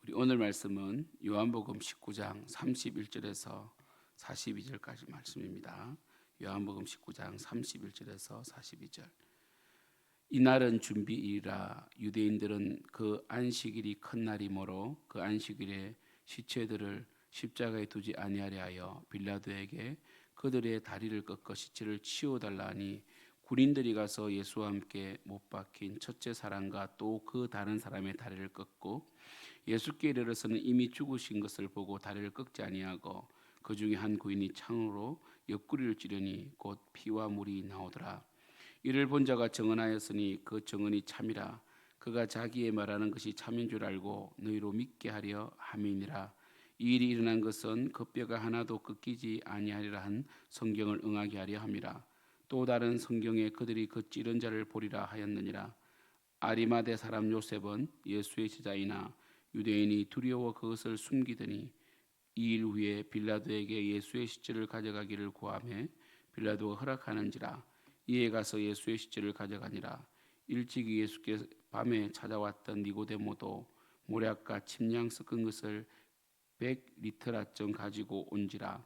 우리 오늘 말씀은 요한복음 19장 31절에서 42절까지 말씀입니다. 요한복음 19장 31절에서 42절. 이날은 준비일이라 유대인들은 그 안식일이 큰 날이므로 그 안식일에 시체들을 십자가에 두지 아니하려 하여 빌라도에게 그들의 다리를 꺾어 시체를 치워달라 하니 군인들이 가서 예수와 함께 못 박힌 첫째 사람과 또 그 다른 사람의 다리를 꺾고 예수께 이르러서는 이미 죽으신 것을 보고 다리를 꺾지 아니하고 그 중에 한 군인이 창으로 옆구리를 찌르니 곧 피와 물이 나오더라. 이를 본 자가 증언하였으니 그 증언이 참이라. 그가 자기의 말하는 것이 참인 줄 알고 너희로 믿게 하려 함이니라. 이 일이 일어난 것은 그 뼈가 하나도 꺾이지 아니하리라 한 성경을 응하게 하려 함이라. 또 다른 성경에 그들이 그 찌른 자를 보리라 하였느니라. 아리마대 사람 요셉은 예수의 제자이나 유대인이 두려워 그것을 숨기더니 이 일 후에 빌라도에게 예수의 시체를 가져가기를 구하매 빌라도가 허락하는지라. 이에 가서 예수의 시체를 가져가니라. 일찍이 예수께 밤에 찾아왔던 니고데모도 모략과 침량 섞은 것을 100리터라쯤 가지고 온지라.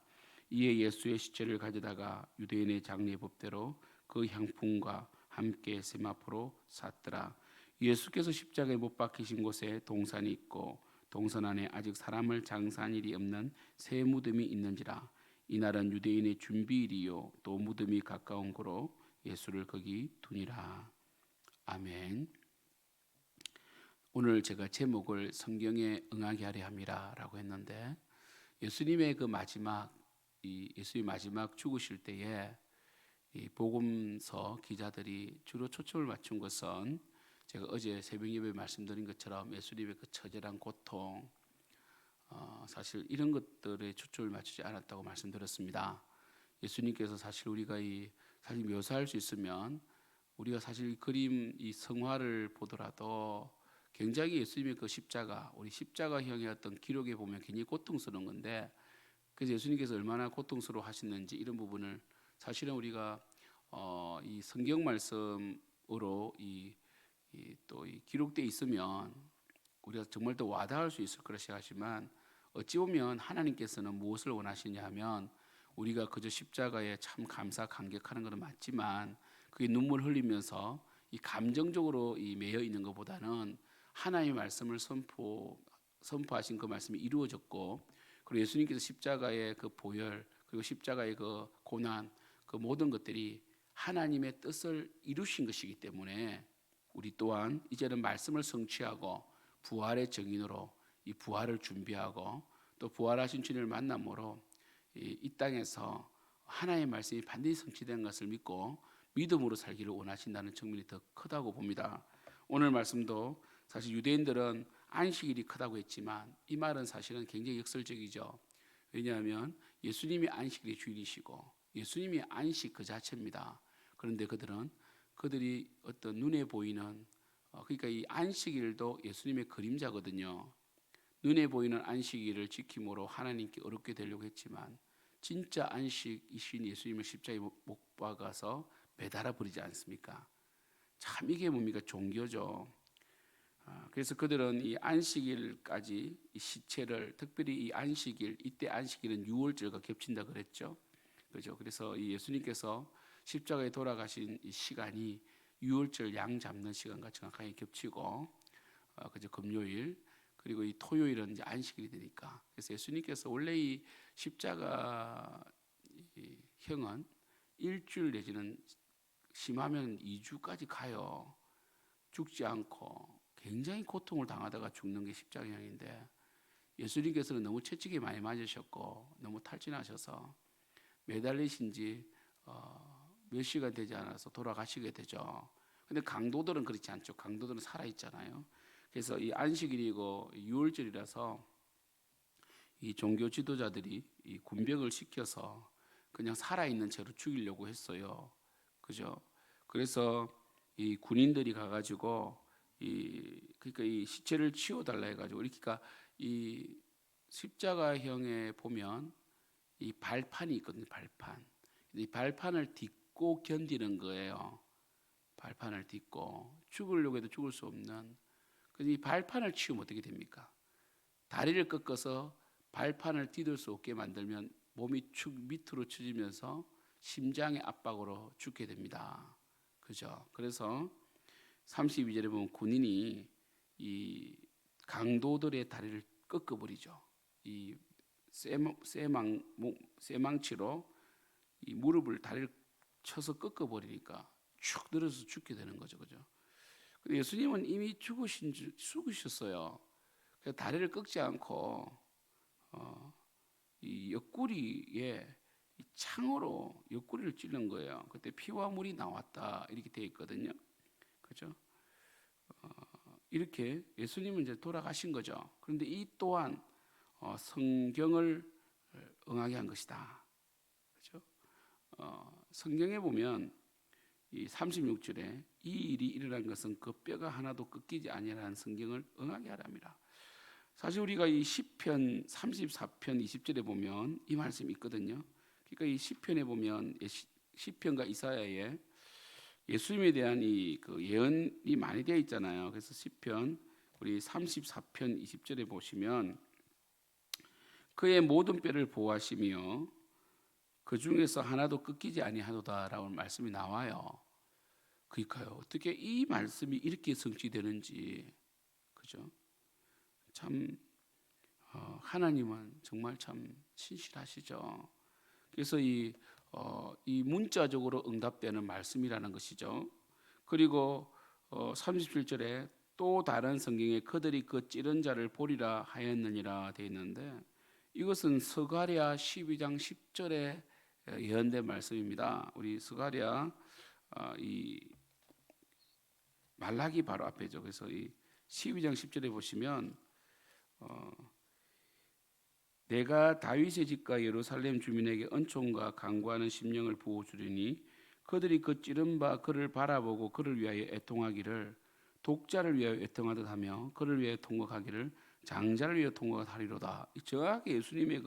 이에 예수의 시체를 가져다가 유대인의 장례법대로 그 향품과 함께 세마포로 샀더라. 예수께서 십자가에 못 박히신 곳에 동산이 있고 동산 안에 아직 사람을 장사한 일이 없는 새 무덤이 있는지라. 이날은 유대인의 준비일이요 또 무덤이 가까운 고로 예수를 거기 두니라. 아멘. 오늘 제가 제목을 성경에 응하게 하려 함이라라고 했는데 예수님의 그 마지막 예수의 마지막 죽으실 때에 이 복음서 기자들이 주로 초점을 맞춘 것은 제가 어제 새벽 예배 말씀드린 것처럼 예수님의 그 처절한 고통, 사실 이런 것들에 초점을 맞추지 않았다고 말씀드렸습니다. 예수님께서 사실 우리가 사실 묘사할 수 있으면 우리가 사실 그림 이 성화를 보더라도 굉장히 예수님의 그 십자가, 우리 십자가형의 어떤 기록에 보면 굉장히 고통스러운 건데, 그래서 예수님께서 얼마나 고통스러워 하셨는지 이런 부분을 사실은 우리가 이 성경 말씀으로 또 기록되어 있으면 우리가 정말 더 와닿을 수 있을 거라 생각하지만, 어찌 보면 하나님께서는 무엇을 원하시냐 하면 우리가 그저 십자가에 참 감사 감격하는 것은 맞지만 그게 눈물 흘리면서 이 감정적으로 매여 있는 것보다는 하나님의 말씀을 선포하신 그 말씀이 이루어졌고, 그리고 예수님께서 십자가의 그 보혈 그리고 십자가의 그 고난 그 모든 것들이 하나님의 뜻을 이루신 것이기 때문에 우리 또한 이제는 말씀을 성취하고 부활의 증인으로 이 부활을 준비하고 또 부활하신 주님을 만남으로 이 땅에서 하나님의 말씀이 반드시 성취된 것을 믿고 믿음으로 살기를 원하신다는 측면이 더 크다고 봅니다. 오늘 말씀도 사실 유대인들은 안식일이 크다고 했지만 이 말은 사실은 굉장히 역설적이죠. 왜냐하면 예수님이 안식일의 주인이시고 예수님이 안식 그 자체입니다. 그런데 그들이 어떤 눈에 보이는 그러니까 이 안식일도 예수님의 그림자거든요. 눈에 보이는 안식일을 지킴으로 하나님께 어렵게 되려고 했지만 진짜 안식이신 예수님을 십자가에 못 박아서 매달아 버리지 않습니까? 참 이게 뭡니까? 종교죠. 그래서 그들은 이 안식일까지 이 시체를 특별히 이 안식일 이때 안식일은 유월절과 겹친다 그랬죠. 그죠? 그래서 이 예수님께서 십자가에 돌아가신 이 시간이 유월절 양 잡는 시간과 정확하게 겹치고 그죠? 금요일 그리고 이 토요일은 이제 안식일이 되니까 그래서 예수님께서 원래 이 십자가 형은 일주일 내지는 심하면 2주까지 가요. 죽지 않고 굉장히 고통을 당하다가 죽는 게 십자가형인데 예수님께서는 너무 채찍이 많이 맞으셨고 너무 탈진하셔서 매달리신 지 몇 시간 되지 않아서 돌아가시게 되죠. 근데 강도들은 그렇지 않죠. 강도들은 살아있잖아요. 그래서 이 안식일이고 유월절이라서 이 종교 지도자들이 이 군병을 시켜서 그냥 살아있는 채로 죽이려고 했어요. 그죠? 그래서 이 군인들이 가가지고 그러니까 이 시체를 치워달라 해가지고 그러니까 이 십자가형에 보면 이 발판이 있거든요. 발판. 이 발판을 딛고 견디는 거예요. 발판을 딛고 죽으려고 해도 죽을 수 없는. 그래서 이 발판을 치우면 어떻게 됩니까? 다리를 꺾어서 발판을 디딜 수 없게 만들면 몸이 축 밑으로 처지면서 심장의 압박으로 죽게 됩니다. 그죠? 그래서 32절에 보면 군인이 이 강도들의 다리를 꺾어버리죠. 이 쇠망치로 이 무릎을 다리를 쳐서 꺾어버리니까 축 늘어서 죽게 되는 거죠, 그죠? 근데 예수님은 이미 죽으셨어요. 그래서 다리를 꺾지 않고 이 옆구리에 이 창으로 옆구리를 찌른 거예요. 그때 피와 물이 나왔다 이렇게 되어 있거든요, 그죠? 이렇게 예수님은 이제 돌아가신 거죠. 그런데 이 또한 성경을 응하게 한 것이다. 그렇죠? 성경에 보면 이 36절에 이 일이 일어난 것은 그 뼈가 하나도 꺾이지 아니하라는 성경을 응하게 하랍니다. 사실 우리가 이 시편 34편 20절에 보면 이 말씀이 있거든요. 그러니까 이 시편에 보면 시편과 이사야에 예수님에 대한 그 예언이 많이 되어 있잖아요. 그래서 시편 우리 34편 20절에 보시면 그의 모든 뼈를 보호하시며 그 중에서 하나도 꺾이지 아니하도다라고 말씀이 나와요. 그러니까요. 어떻게 이 말씀이 이렇게 성취되는지, 그죠? 참 하나님은 정말 참 신실하시죠. 그래서 이 문자적으로 응답되는 말씀이라는 것이죠. 그리고 37절에 또 다른 성경에 그들이 그 찌른 자를 보리라 하였느니라 되어 있는데 이것은 스가랴 12장 10절에 예언된 말씀입니다. 우리 스가랴 이 말라기 바로 앞에죠. 그래서 이 12장 10절에 보시면 내가 다윗의 집과 예루살렘 주민에게 은총과 강구하는 심령을 부어주리니 그들이 그 찌른 바 그를 바라보고 그를 위하여 애통하기를 독자를 위하여 애통하듯 하며 그를 위하여 통곡하기를 장자를 위하여 통곡하리로다. 정확하게 예수님의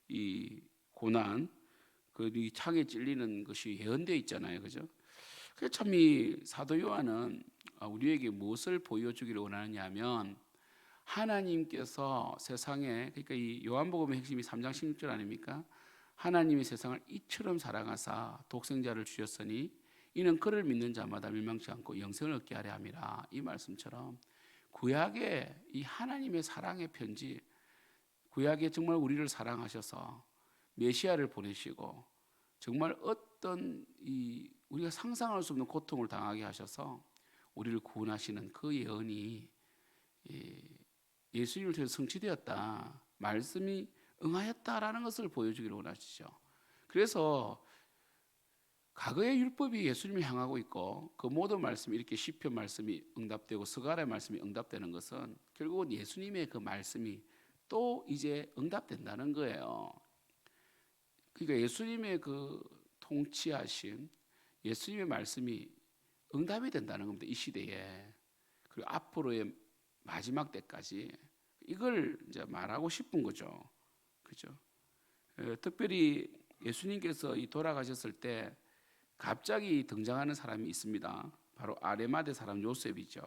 이 고난, 이 창에 찔리는 것이 예언되어 있잖아요, 그죠? 그래서 참 이 사도 요한은 우리에게 무엇을 보여주기를 원하느냐면 하나님께서 세상에, 그러니까 이 요한복음의 핵심이 3장 16절 아닙니까? 하나님이 세상을 이처럼 사랑하사 독생자를 주셨으니 이는 그를 믿는 자마다 멸망치 않고 영생을 얻게 하려 함이라. 이 말씀처럼 구약의 이 하나님의 사랑의 편지, 구약에 정말 우리를 사랑하셔서 메시아를 보내시고 정말 어떤 우리가 상상할 수 없는 고통을 당하게 하셔서 우리를 구원하시는 그 예언이 예수님을 통해서 성취되었다, 말씀이 응하였다라는 것을 보여주기를 원하시죠. 그래서 과거의 율법이 예수님을 향하고 있고 그 모든 말씀이 이렇게 시편 말씀이 응답되고 스가랴 말씀이 응답되는 것은 결국은 예수님의 그 말씀이 또 이제 응답된다는 거예요. 그러니까 예수님의 그 통치하신 예수님의 말씀이 응답이 된다는 겁니다. 이 시대에. 그리고 앞으로의 마지막 때까지 이걸 이제 말하고 싶은 거죠. 그죠? 특별히 예수님께서 돌아가셨을 때 갑자기 등장하는 사람이 있습니다. 바로 아레마대 사람 요셉이죠.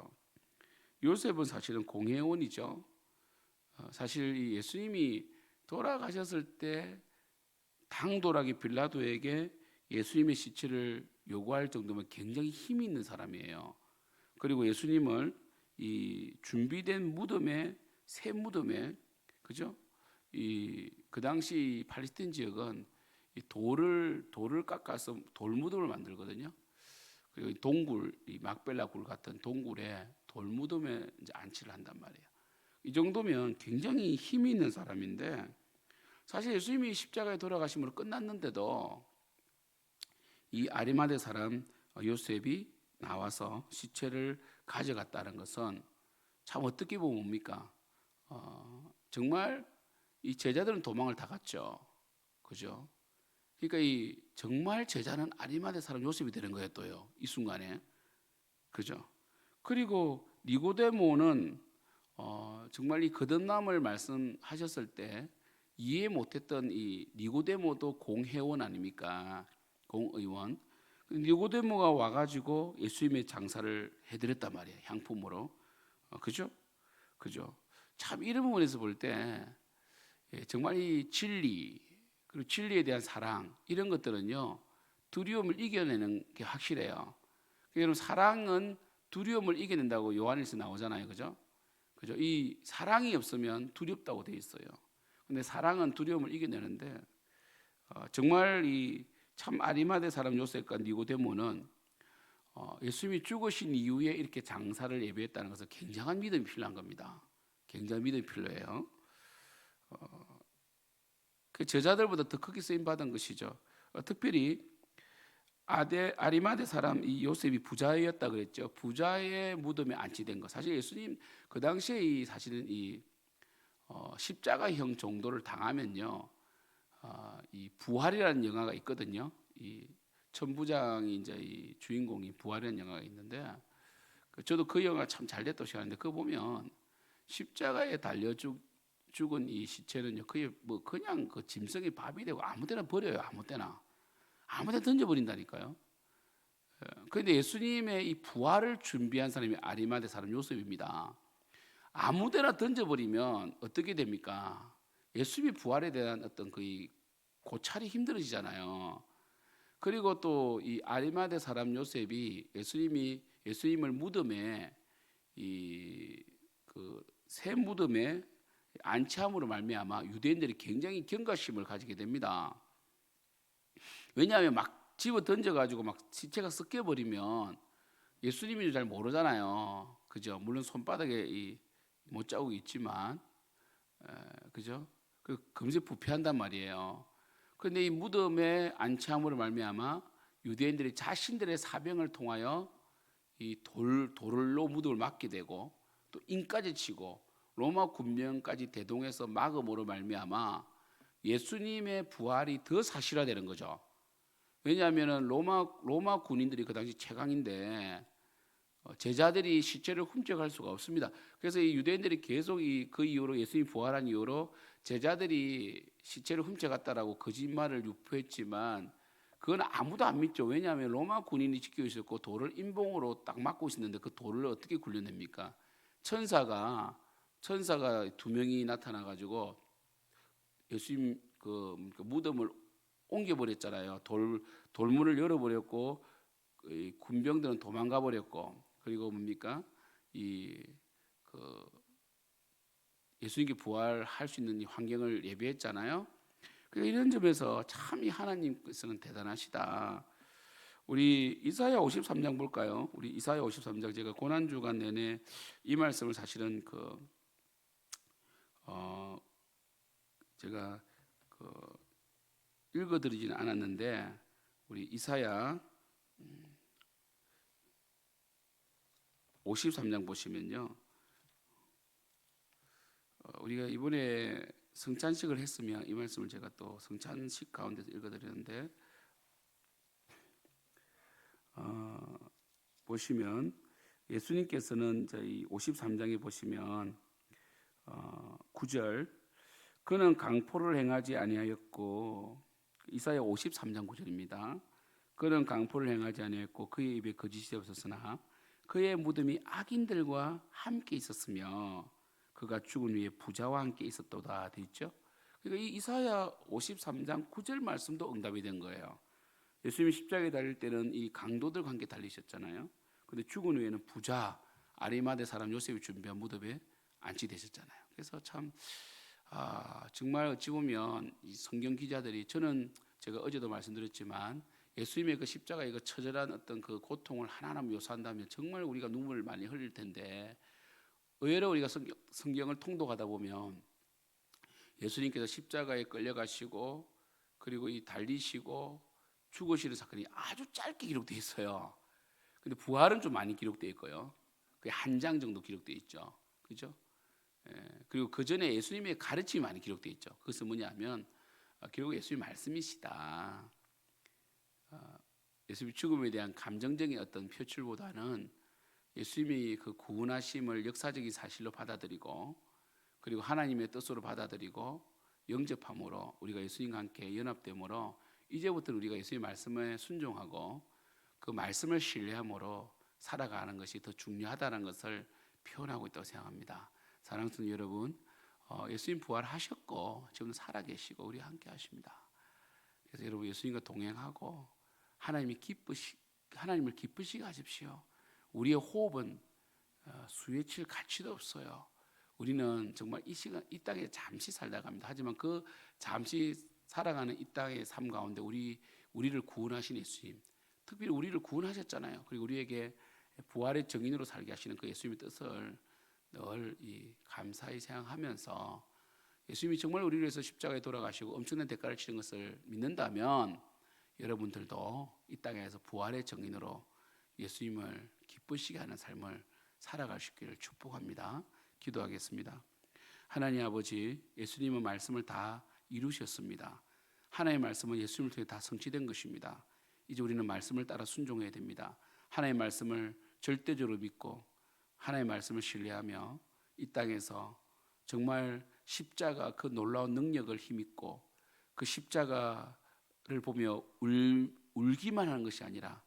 요셉은 사실은 공회원이죠. 사실 이 예수님이 돌아가셨을 때 당돌하게 빌라도에게 예수님의 시체를 요구할 정도면 굉장히 힘이 있는 사람이에요. 그리고 예수님을 이 준비된 무덤에, 새 무덤에, 그죠? 그 당시 팔레스타인 지역은 이 돌을 깎아서 돌 무덤을 만들거든요. 그리고 동굴, 이 막벨라 굴 같은 동굴에 돌 무덤에 이제 안치를 한단 말이에요. 이 정도면 굉장히 힘이 있는 사람인데 사실 예수님이 십자가에 돌아가심으로 끝났는데도 이 아리마대 사람 요셉이 나와서 시체를 가져갔다는 것은 참 어떻게 보면 뭡니까? 정말 이 제자들은 도망을 다 갔죠. 그죠? 그러니까 이 정말 제자는 아리마대 사람 요셉이 되는 거예요, 또요. 이 순간에. 그죠? 그리고 니고데모는 정말 이 거듭남을 말씀하셨을 때 이해 못했던 이 니고데모도 공회원 아닙니까? 공의원. 니고데모가 와가지고 예수님의 장사를 해드렸단 말이에요. 향품으로. 그죠? 그죠? 참 이런 부분에서 볼 때 정말 이 진리 그리고 진리에 대한 사랑 이런 것들은요 두려움을 이겨내는 게 확실해요. 여러분 사랑은 두려움을 이겨낸다고 요한일서 나오잖아요, 그죠? 그죠? 이 사랑이 없으면 두렵다고 돼 있어요. 근데 사랑은 두려움을 이겨내는데 정말 이 참 아리마대 사람 요셉과 니고데모는 예수님이 죽으신 이후에 이렇게 장사를 예배했다는 것은 굉장한 믿음이 필요한 겁니다. 굉장한 믿음이 필요해요. 그 저자들보다 더 크게 쓰임 받은 것이죠. 특별히 아리마대 사람 이 요셉이 부자였다 그랬죠. 부자의 무덤에 안치된 것. 사실 예수님 그 당시에 사실은 이 십자가형 정도를 당하면요, 이 부활이라는 영화가 있거든요. 이 천부장이 이제 이 주인공이 부활이라는 영화가 있는데 저도 그 영화 참 잘 됐다고 생각하는데 그거 보면 십자가에 달려 죽은 이 시체는요, 그게 뭐 그냥 그 짐승의 밥이 되고 아무데나 버려요. 아무데나 던져버린다니까요. 그런데 예수님의 이 부활을 준비한 사람이 아리마대 사람 요셉입니다. 아무데나 던져버리면 어떻게 됩니까? 예수님의 부활에 대한 어떤 그 고찰이 힘들어지잖아요. 그리고 또 이 아리마대 사람 요셉이 예수님을 무덤에 이 그 새 무덤에 안치함으로 말미암아 유대인들이 굉장히 경각심을 가지게 됩니다. 왜냐하면 막 집어 던져가지고 막 시체가 섞여 버리면 예수님인 줄 잘 모르잖아요. 그죠? 물론 손바닥에 이 못자국이 있지만, 그죠? 그 금세 부패한단 말이에요. 그런데 이 무덤의 안치함으로 말미암아 유대인들이 자신들의 사병을 통하여 이 돌로 무덤을 막게 되고 또 인까지 치고 로마 군병까지 대동해서 막음으로 말미암아 예수님의 부활이 더 사실화되는 거죠. 왜냐하면 로마 군인들이 그 당시 최강인데 제자들이 시체를 훔쳐갈 수가 없습니다. 그래서 이 유대인들이 계속 그 이후로 예수님이 부활한 이후로 제자들이 시체를 훔쳐갔다라고 거짓말을 유포했지만 그건 아무도 안 믿죠. 왜냐하면 로마 군인이 지키고 있었고 돌을 인봉으로 딱 막고 있었는데 그 돌을 어떻게 굴려냅니까? 천사가 두 명이 나타나 가지고 예수님 그 무덤을 옮겨버렸잖아요. 돌문을 열어버렸고 군병들은 도망가 버렸고 그리고 뭡니까 예수님께 부활할 수 있는 이 환경을 예비했잖아요. 그러니까 이런 점에서 참 이 하나님께서는 대단하시다. 우리 이사야 53장 볼까요? 우리 이사야 53장 제가 고난 주간 내내 이 말씀을 사실은 제가 읽어드리지는 않았는데 우리 이사야 53장 보시면요, 우리가 이번에 성찬식을 했으면 이 말씀을 제가 또 성찬식 가운데서 읽어드렸는데 보시면 예수님께서는 저희 53장에 보시면 9절 그는 강포를 행하지 아니하였고 이사야 53장 9절입니다. 그는 강포를 행하지 아니하였고 그의 입에 거짓이 없었으나 그의 무덤이 악인들과 함께 있었으며 그가 죽은 후에 부자와 함께 있었도다 돼 있죠. 그러니까 이 이사야 53장 9절 말씀도 응답이 된 거예요. 예수님이 십자가에 달릴 때는 이 강도들과 함께 달리셨잖아요. 근데 죽은 후에는 부자 아리마대 사람 요셉이 준비한 무덤에 안치되셨잖아요. 그래서 참 정말 어찌 보면 이 성경 기자들이 제가 어제도 말씀드렸지만 예수님의 그 십자가의 그 처절한 어떤 그 고통을 하나하나 묘사한다면 정말 우리가 눈물을 많이 흘릴 텐데 의외로 우리가 성경을 통독하다 보면 예수님께서 십자가에 끌려가시고 그리고 이 달리시고 죽으시는 사건이 아주 짧게 기록되어 있어요. 근데 부활은 좀 많이 기록되어 있고요. 그게 한 장 정도 기록되어 있죠. 그죠? 그리고 그 전에 예수님의 가르침이 많이 기록되어 있죠. 그것은 뭐냐면 결국 예수님 말씀이시다. 예수님 죽음에 대한 감정적인 어떤 표출보다는 예수님이 그 구원하심을 역사적인 사실로 받아들이고 그리고 하나님의 뜻으로 받아들이고 영접함으로 우리가 예수님과 함께 연합됨으로 이제부터는 우리가 예수님의 말씀에 순종하고 그 말씀을 신뢰함으로 살아가는 것이 더 중요하다는 것을 표현하고 있다고 생각합니다. 사랑하는 여러분, 예수님 부활하셨고 지금 살아계시고 우리 함께 하십니다. 그래서 여러분 예수님과 동행하고 하나님을 기쁘시게 하십시오. 우리의 호흡은 수에칠 가치도 없어요. 우리는 정말 이 시간 이 땅에 잠시 살다 갑니다. 하지만 그 잠시 살아가는 이 땅의 삶 가운데 우리를 구원하신 예수님, 특별히 우리를 구원하셨잖아요. 그리고 우리에게 부활의 증인으로 살게 하시는 그 예수님의 뜻을 늘 감사히 생각하면서 예수님이 정말 우리를 위해서 십자가에 돌아가시고 엄청난 대가를 치른 것을 믿는다면 여러분들도 이 땅에서 부활의 증인으로 예수님을 기쁘시게 하는 삶을 살아갈 수 있기를 축복합니다. 기도하겠습니다. 하나님 아버지, 예수님의 말씀을 다 이루셨습니다. 하나님의 말씀은 예수님을 통해 다 성취된 것입니다. 이제 우리는 말씀을 따라 순종해야 됩니다. 하나님의 말씀을 절대적으로 믿고 하나님의 말씀을 신뢰하며 이 땅에서 정말 십자가 그 놀라운 능력을 힘입고 그 십자가를 보며 울기만 하는 것이 아니라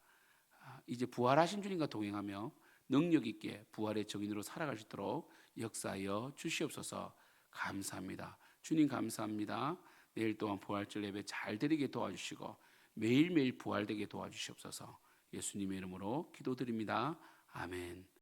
이제 부활하신 주님과 동행하며 능력 있게 부활의 증인으로 살아갈 수 있도록 역사하여 주시옵소서. 감사합니다. 주님 감사합니다. 내일 또한 부활절 예배 잘 드리게 도와주시고 매일매일 부활되게 도와주시옵소서. 예수님의 이름으로 기도드립니다. 아멘.